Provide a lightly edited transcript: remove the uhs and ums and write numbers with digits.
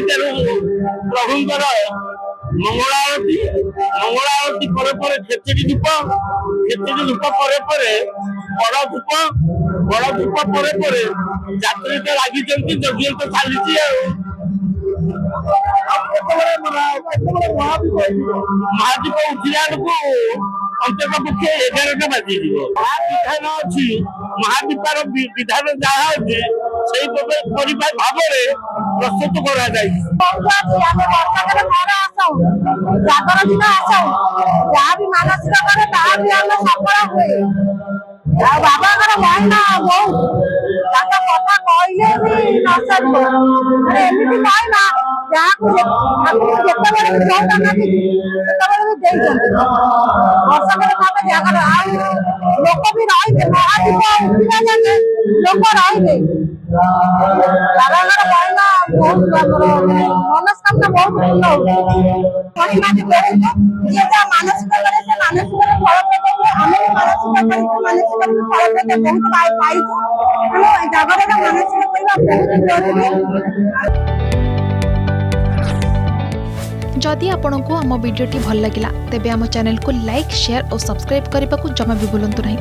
ତେଣୁ ପ୍ରଭୁଙ୍କର ମଙ୍ଗଳାରତି ପରେ ପରେ ଖେଚେଡ଼ି ଧୂପ ପରେ ପରେ ବଡ ଧୂପ ପରେ ପରେ ଯାତ୍ରୀ ତ ଲାଗିଛନ୍ତି, ଯଜ୍ଞ ତ ଚାଲିଛି ଆଉ କେତେବେଳେ ମହାଦୀପ ଉଠିଲା ବେଳକୁ ଅନ୍ତତ ପକ୍ଷେ 11ଟା ବାଜିଯିବ। ଯାହା ବିଧାନ ଅଛି, ମହାଦୀପର ବିଧାନ ଯାହା ଅଛି ସେଇ ଭାବରେ ପ୍ରସ୍ତୁତ କରାଯାଇଛି। ଜାଗର ଦିନ ଆସଉ, ଯାହା ବି ମାନସିକ କରେ ତାହା ବି ଆମେ ସଫଳ ହୁଏ। ଆଉ ବାବାଙ୍କର ମହିମା ବହୁତ, ତାଙ୍କ କଥା କହିଲେ ବି ନ ସରିବ। ଏମିତି ମହିମା ଯାହାକୁ ଯେତେବେଳେ ବି ଯୋଉଟା ମାଗିଛି ସେତେବେଳେ ବି ଦେଇଛନ୍ତି। ବର୍ଷକରେ ଥରେ ଜାଗର, ଆଉ ଲୋକ ବି ରହିବେ, ମହାଦୀପ ଉଠିବା ଯାକେ ଲୋକ ରହିବେ। ବାବାଙ୍କର ମହିମା ବହୁତ, ଆମର ମନସ୍କାମନା ବହୁତ ପୂର୍ଣ୍ଣ ହଉଛି। ମହିମା ବି ବହୁତ, ଯିଏ ଯାହା ମାନସିକ କରେ ସେ ମାନସିକରେ ଫଳପ୍ରଦ ହୁଏ। ଆମେ ବି ମାନସିକ କରିଛୁ, ମାନସିକରେ ବି ଫଳପ୍ରଦ ବହୁତ ପାଇଛୁ। ତେଣୁ ଜାଗରରେ ମାନସିକ କରିବା ବହୁତ ଜରୁରୀ। जदि आपंक आम भिडी भल लगा तेब आम चैनल को लाइक, शेयर और सब्सक्राइब करने को जमा भी भूलु नहीं।